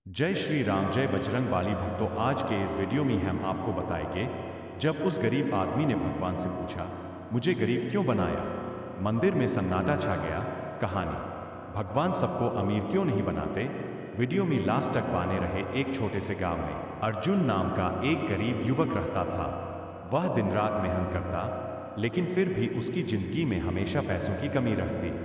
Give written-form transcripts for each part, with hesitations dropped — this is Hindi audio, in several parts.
जय श्री राम, जय बजरंग बाली। भक्तों, आज के इस वीडियो में हम आपको बताएंगे जब उस गरीब आदमी ने भगवान से पूछा, मुझे गरीब क्यों बनाया? मंदिर में सन्नाटा छा गया। कहानी, भगवान सबको अमीर क्यों नहीं बनाते? वीडियो में लास्ट तक बने रहे। एक छोटे से गांव में अर्जुन नाम का एक गरीब युवक रहता था। वह दिन रात मेहनत करता, लेकिन फिर भी उसकी जिंदगी में हमेशा पैसों की कमी रहती।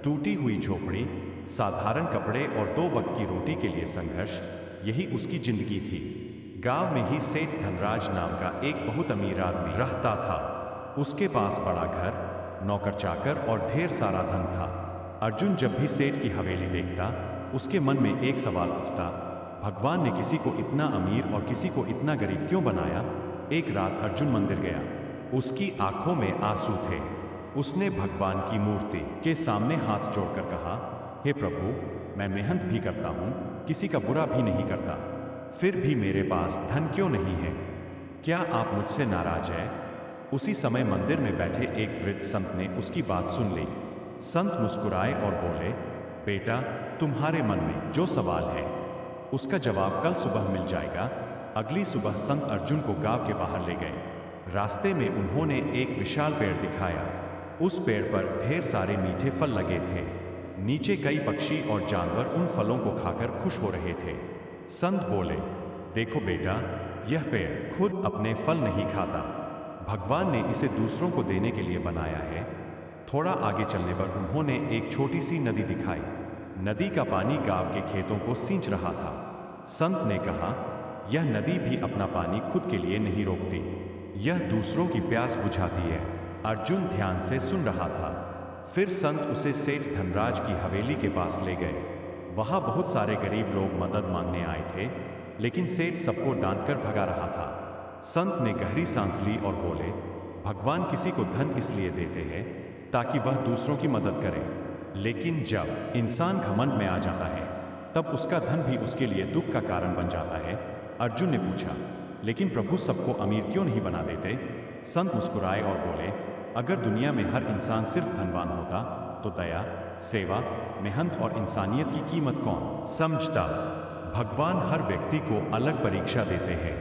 टूटी हुई झोपड़ी, साधारण कपड़े और 2 वक्त की रोटी के लिए संघर्ष, यही उसकी जिंदगी थी। गांव में ही सेठ धनराज नाम का एक बहुत अमीर आदमी रहता था। उसके पास बड़ा घर, नौकर चाकर और ढेर सारा धन था। अर्जुन जब भी सेठ की हवेली देखता, उसके मन में एक सवाल उठता, भगवान ने किसी को इतना अमीर और किसी को इतना गरीब क्यों बनाया? एक रात अर्जुन मंदिर गया। उसकी आंखों में आंसू थे। उसने भगवान की मूर्ति के सामने हाथ जोड़कर कहा, हे प्रभु, मैं मेहनत भी करता हूँ, किसी का बुरा भी नहीं करता, फिर भी मेरे पास धन क्यों नहीं है? क्या आप मुझसे नाराज हैं? उसी समय मंदिर में बैठे एक वृद्ध संत ने उसकी बात सुन ली। संत मुस्कुराए और बोले, बेटा, तुम्हारे मन में जो सवाल है उसका जवाब कल सुबह मिल जाएगा। अगली सुबह संत अर्जुन को गांव के बाहर ले गए। रास्ते में उन्होंने एक विशाल पेड़ दिखाया। उस पेड़ पर ढेर सारे मीठे फल लगे थे। नीचे कई पक्षी और जानवर उन फलों को खाकर खुश हो रहे थे। संत बोले, देखो बेटा, यह पेड़ खुद अपने फल नहीं खाता, भगवान ने इसे दूसरों को देने के लिए बनाया है। थोड़ा आगे चलने पर उन्होंने एक छोटी सी नदी दिखाई। नदी का पानी गांव के खेतों को सींच रहा था। संत ने कहा, यह नदी भी अपना पानी खुद के लिए नहीं रोकती, यह दूसरों की प्यास बुझाती है। अर्जुन ध्यान से सुन रहा था। फिर संत उसे सेठ धनराज की हवेली के पास ले गए। वहां बहुत सारे गरीब लोग मदद मांगने आए थे, लेकिन सेठ सबको डांटकर भगा रहा था। संत ने गहरी सांस ली और बोले, भगवान किसी को धन इसलिए देते हैं ताकि वह दूसरों की मदद करे, लेकिन जब इंसान घमंड में आ जाता है तब उसका धन भी उसके लिए दुख का कारण बन जाता है। अर्जुन ने पूछा, लेकिन प्रभु सबको अमीर क्यों नहीं बना देते? संत मुस्कुराए और बोले, अगर दुनिया में हर इंसान सिर्फ धनवान होता तो दया, सेवा, मेहनत और इंसानियत की कीमत कौन समझता? भगवान हर व्यक्ति को अलग परीक्षा देते हैं।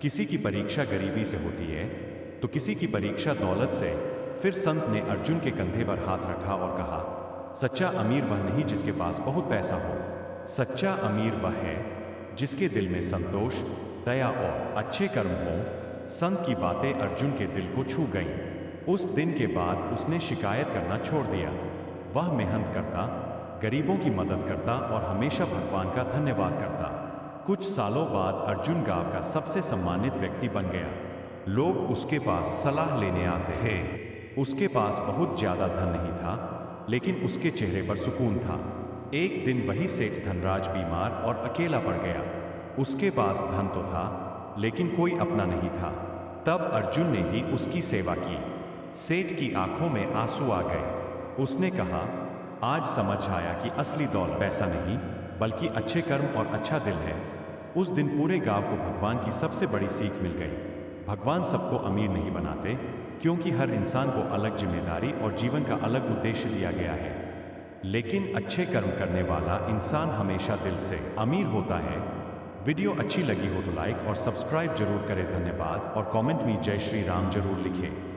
किसी की परीक्षा गरीबी से होती है तो किसी की परीक्षा दौलत से। फिर संत ने अर्जुन के कंधे पर हाथ रखा और कहा, सच्चा अमीर वह नहीं जिसके पास बहुत पैसा हो, सच्चा अमीर वह है जिसके दिल में संतोष, दया और अच्छे कर्म हो। संत की बातें अर्जुन के दिल को छू गईं। उस दिन के बाद उसने शिकायत करना छोड़ दिया। वह मेहनत करता, गरीबों की मदद करता और हमेशा भगवान का धन्यवाद करता। कुछ सालों बाद अर्जुन गांव का सबसे सम्मानित व्यक्ति बन गया। लोग उसके पास सलाह लेने आते थे। उसके पास बहुत ज्यादा धन नहीं था, लेकिन उसके चेहरे पर सुकून था। एक दिन वही सेठ धनराज बीमार और अकेला पड़ गया। उसके पास धन तो था, लेकिन कोई अपना नहीं था। तब अर्जुन ने ही उसकी सेवा की। सेठ की आंखों में आंसू आ गए। उसने कहा, आज समझ आया कि असली दौलत पैसा नहीं बल्कि अच्छे कर्म और अच्छा दिल है। उस दिन पूरे गांव को भगवान की सबसे बड़ी सीख मिल गई। भगवान सबको अमीर नहीं बनाते, क्योंकि हर इंसान को अलग जिम्मेदारी और जीवन का अलग उद्देश्य दिया गया है, लेकिन अच्छे कर्म करने वाला इंसान हमेशा दिल से अमीर होता है। वीडियो अच्छी लगी हो तो लाइक और सब्सक्राइब जरूर करें। धन्यवाद। और कमेंट में जय श्री राम जरूर लिखें।